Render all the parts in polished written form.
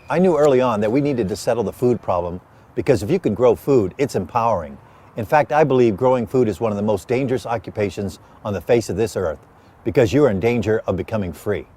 I knew early on that we needed to settle the food problem because if you can grow food, it's empowering. In fact, I believe growing food is one of the most dangerous occupations on the face of this earth because you are in danger of becoming free.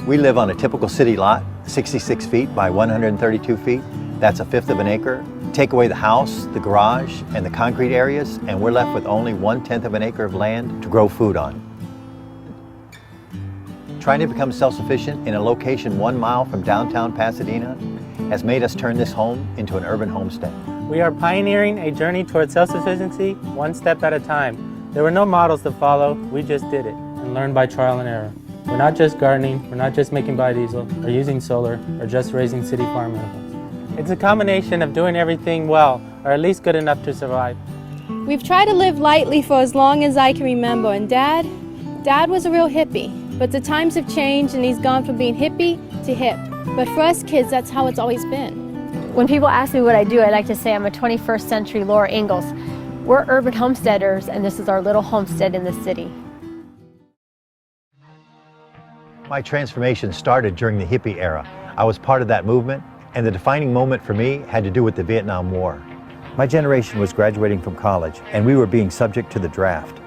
We live on a typical city lot, 66 feet by 132 feet. That's a fifth of an acre. Take away the house, the garage, and the concrete areas, and we're left with only 1/10 of an acre of land to grow food on. Trying to become self-sufficient in a location 1 mile from downtown Pasadena has made us turn this home into an urban homestead. We are pioneering a journey towards self-sufficiency, one step at a time. There were no models to follow, we just did it and learned by trial and error. We're not just gardening, we're not just making biodiesel, or using solar, or just raising city farm animals. It's a combination of doing everything well, or at least good enough to survive. We've tried to live lightly for as long as I can remember, and Dad was a real hippie. But the times have changed and he's gone from being hippie to hip. But for us kids, that's how it's always been. When people ask me what I do, I like to say I'm a 21st century Laura Ingalls. We're urban homesteaders, and this is our little homestead in the city. My transformation started during the hippie era. I was part of that movement, and the defining moment for me had to do with the Vietnam War. My generation was graduating from college, and we were being subject to the draft.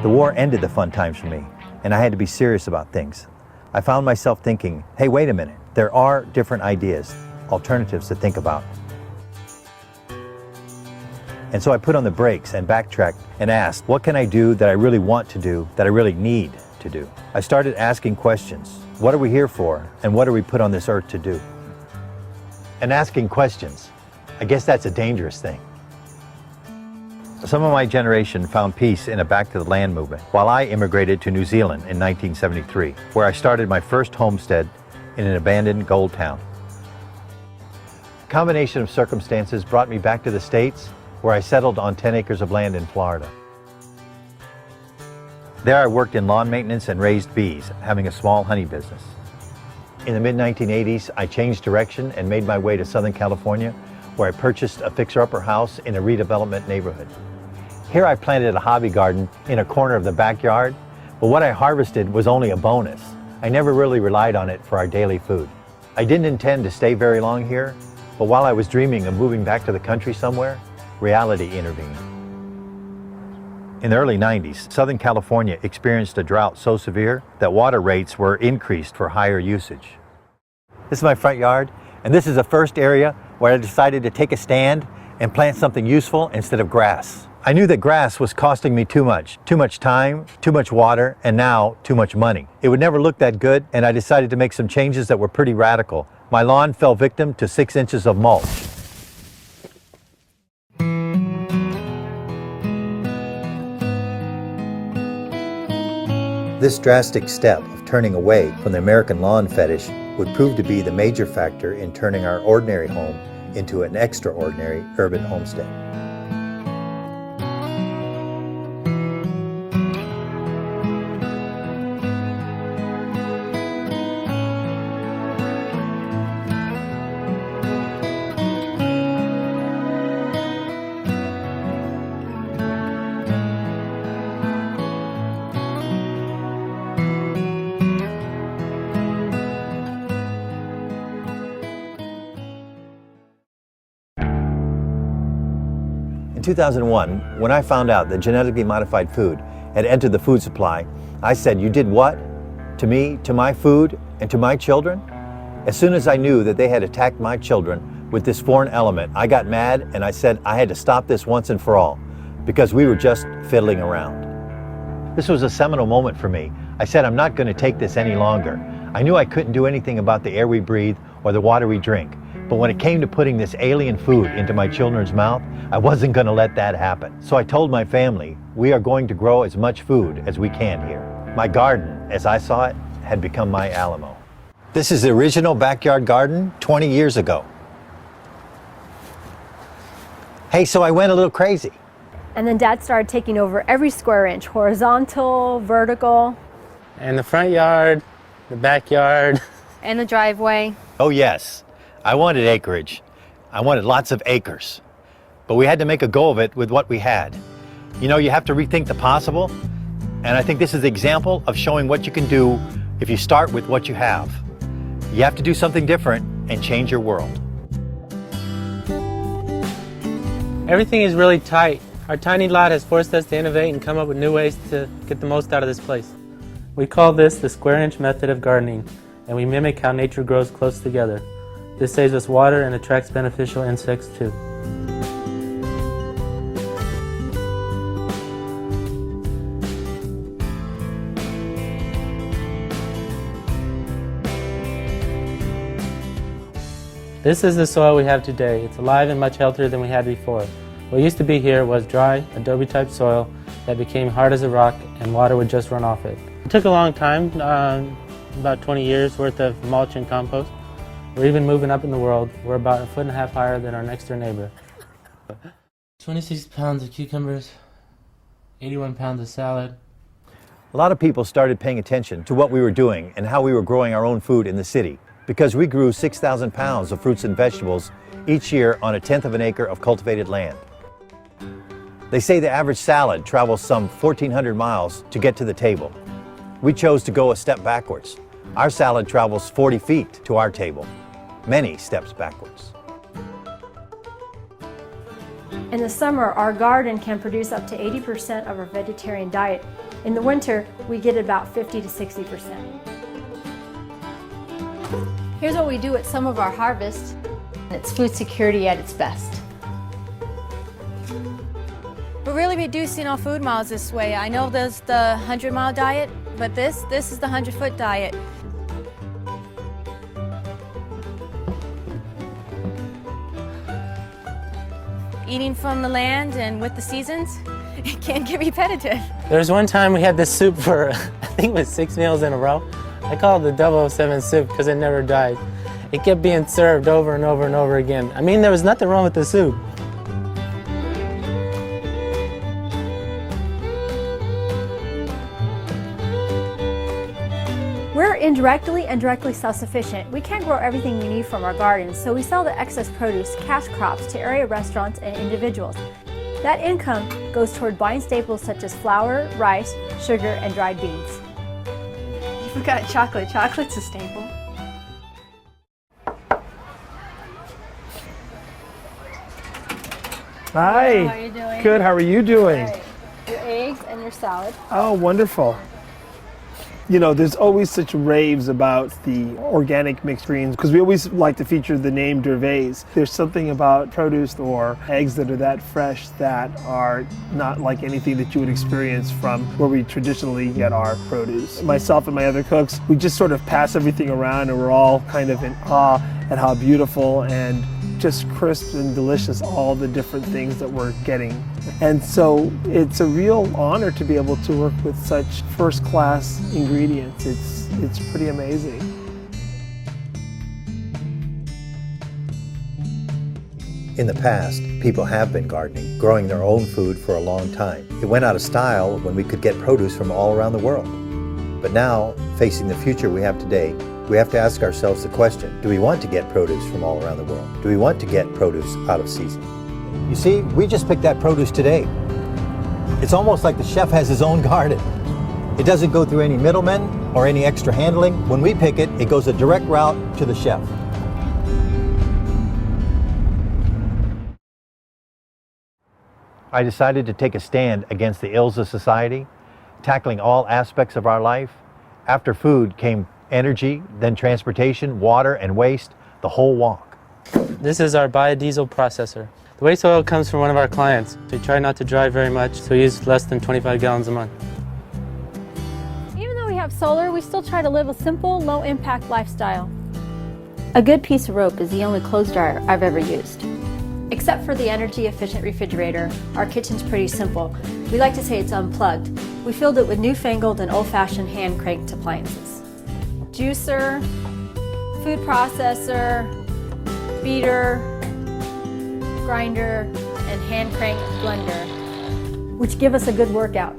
The war ended the fun times for me, and I had to be serious about things. I found myself thinking, hey, wait a minute, there are different ideas, alternatives to think about. And so I put on the brakes and backtracked and asked, what can I do that I really want to do, that I really need to do? I started asking questions. What are we here for? And what are we put on this earth to do? And asking questions, I guess that's a dangerous thing. Some of my generation found peace in a back to the land movement, while I immigrated to New Zealand in 1973, where I started my first homestead in an abandoned gold town. A combination of circumstances brought me back to the States, where I settled on 10 acres of land in Florida. There I worked in lawn maintenance and raised bees, having a small honey business. In the mid-1980s, I changed direction and made my way to Southern California, where I purchased a fixer-upper house in a redevelopment neighborhood. Here I planted a hobby garden in a corner of the backyard, but what I harvested was only a bonus. I never really relied on it for our daily food. I didn't intend to stay very long here, but while I was dreaming of moving back to the country somewhere, reality intervened. In the early 90s, Southern California experienced a drought so severe that water rates were increased for higher usage. This is my front yard, and this is the first area where I decided to take a stand and plant something useful instead of grass. I knew that grass was costing me too much time, too much water, and now too much money. It would never look that good, and I decided to make some changes that were pretty radical. My lawn fell victim to 6 inches of mulch. This drastic step of turning away from the American lawn fetish would prove to be the major factor in turning our ordinary home into an extraordinary urban homestead. In 2001, when I found out that genetically modified food had entered the food supply, I said, you did what? To me, to my food, and to my children? As soon as I knew that they had attacked my children with this foreign element, I got mad and I said I had to stop this once and for all, because we were just fiddling around. This was a seminal moment for me. I said, I'm not going to take this any longer. I knew I couldn't do anything about the air we breathe or the water we drink. But when it came to putting this alien food into my children's mouth, I wasn't going to let that happen. So I told my family, we are going to grow as much food as we can here. My garden, as I saw it, had become my Alamo. This is the original backyard garden 20 years ago. Hey, so I went a little crazy. And then Dad started taking over every square inch, horizontal, vertical. And the front yard, the backyard. And the driveway. Oh yes, I wanted acreage. I wanted lots of acres. But we had to make a go of it with what we had. You know, you have to rethink the possible. And I think this is the example of showing what you can do if you start with what you have. You have to do something different and change your world. Everything is really tight. Our tiny lot has forced us to innovate and come up with new ways to get the most out of this place. We call this the square inch method of gardening, and we mimic how nature grows close together. This saves us water and attracts beneficial insects too. This is the soil we have today. It's alive and much healthier than we had before. What used to be here was dry, adobe-type soil that became hard as a rock and water would just run off it. It took a long time, about 20 years worth of mulch and compost. We're even moving up in the world. We're about 1.5 feet higher than our next door neighbor. 26 pounds of cucumbers, 81 pounds of salad. A lot of people started paying attention to what we were doing and how we were growing our own food in the city, because we grew 6,000 pounds of fruits and vegetables each year on 1/10 of an acre of cultivated land. They say the average salad travels some 1,400 miles to get to the table. We chose to go a step backwards. Our salad travels 40 feet to our table, many steps backwards. In the summer, our garden can produce up to 80% of our vegetarian diet. In the winter, we get about 50 to 60%. Here's what we do at some of our harvests. It's food security at its best. We're really reducing our food miles this way. I know there's the 100-mile diet, but this is the 100-foot diet. Eating from the land and with the seasons, it can get repetitive. There was one time we had this soup for, I think it was 6 meals in a row. I call it the 007 soup because it never died. It kept being served over and over and over again. I mean, there was nothing wrong with the soup. We're indirectly and directly self-sufficient. We can't grow everything we need from our gardens, so we sell the excess produce, cash crops, to area restaurants and individuals. That income goes toward buying staples such as flour, rice, sugar, and dried beans. You forgot chocolate. Chocolate's a staple. Hi. How are you doing? Good. How are you doing? Great. Your eggs and your salad. Oh, wonderful. You know, there's always such raves about the organic mixed greens because we always like to feature the name Dervaes. There's something about produce or eggs that are that fresh that are not like anything that you would experience from where we traditionally get our produce. Myself and my other cooks, we just sort of pass everything around and we're all kind of in awe at how beautiful and just crisp and delicious all the different things that we're getting. And so it's a real honor to be able to work with such first-class ingredients. It's pretty amazing. In the past, people have been gardening, growing their own food for a long time. It went out of style when we could get produce from all around the world. But now, facing the future we have today, we have to ask ourselves the question, do we want to get produce from all around the world? Do we want to get produce out of season? You see, we just picked that produce today. It's almost like the chef has his own garden. It doesn't go through any middlemen or any extra handling. When we pick it, it goes a direct route to the chef. I decided to take a stand against the ills of society, tackling all aspects of our life. After food came energy, then transportation, water, and waste, the whole walk. This is our biodiesel processor. The waste oil comes from one of our clients. We try not to drive very much, so we use less than 25 gallons a month. Even though we have solar, we still try to live a simple, low-impact lifestyle. A good piece of rope is the only clothes dryer I've ever used. Except for the energy-efficient refrigerator, our kitchen's pretty simple. We like to say it's unplugged. We filled it with newfangled and old-fashioned hand-cranked appliances. Juicer, food processor, beater, grinder, and hand crank blender, which give us a good workout.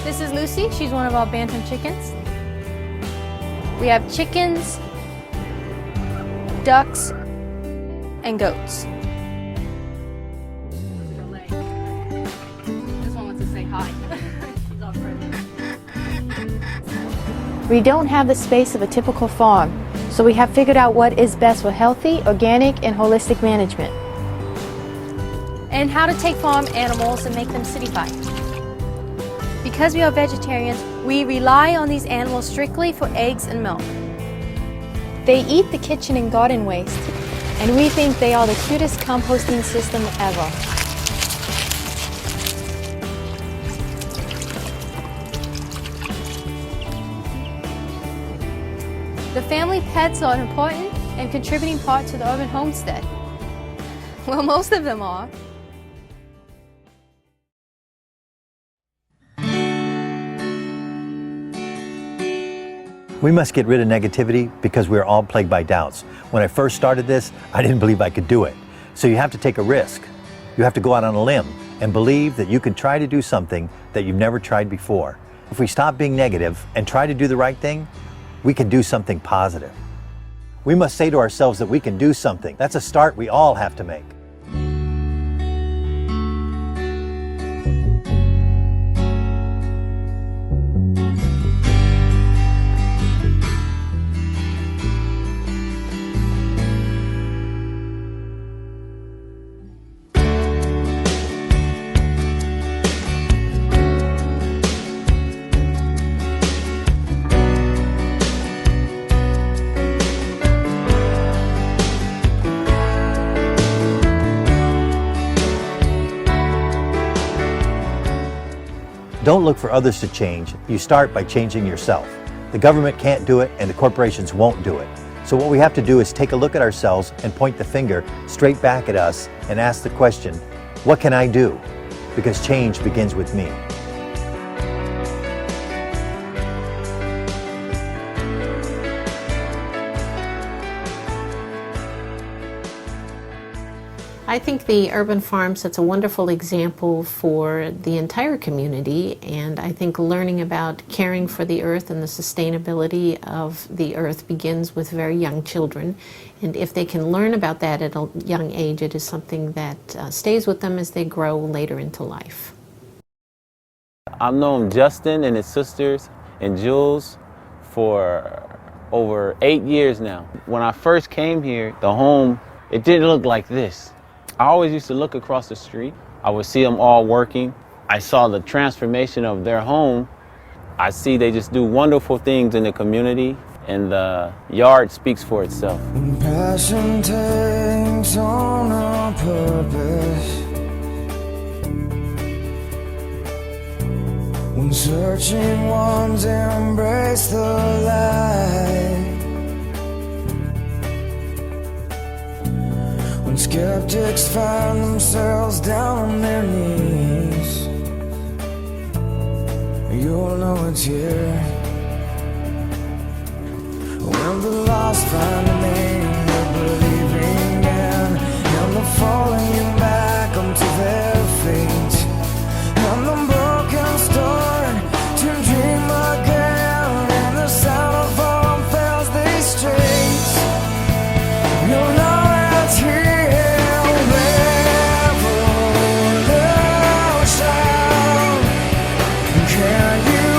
This is Lucy. She's one of our bantam chickens. We have chickens, ducks, and goats. This one wants to say hi. She's all friendly. We don't have the space of a typical farm, so we have figured out what is best for healthy, organic, and holistic management. And how to take farm animals and make them cityfied. Because we are vegetarians, we rely on these animals strictly for eggs and milk. They eat the kitchen and garden waste, and we think they are the cutest composting system ever. The family pets are an important and contributing part to the urban homestead. Well, most of them are. We must get rid of negativity because we are all plagued by doubts. When I first started this, I didn't believe I could do it. So you have to take a risk. You have to go out on a limb and believe that you can try to do something that you've never tried before. If we stop being negative and try to do the right thing, we can do something positive. We must say to ourselves that we can do something. That's a start we all have to make. Don't look for others to change. You start by changing yourself. The government can't do it and the corporations won't do it. So what we have to do is take a look at ourselves and point the finger straight back at us and ask the question, what can I do? Because change begins with me. I think the urban farm sets a wonderful example for the entire community, and I think learning about caring for the earth and the sustainability of the earth begins with very young children. And if they can learn about that at a young age, it is something that stays with them as they grow later into life. I've known Justin and his sisters and Jules for over 8 years now. When I first came here, the home, it didn't look like this. I always used to look across the street. I would see them all working. I saw the transformation of their home. I see they just do wonderful things in the community, and the yard speaks for itself. When passion takes on a purpose, when searching ones embrace the light, when skeptics find themselves down on their knees, you'll know it's here. When the lost find a name they're believing in, and they're falling back onto their feet, and the broken start to dream again, and the sound of all fails these streets. You'll know it's here. Revolution. Can you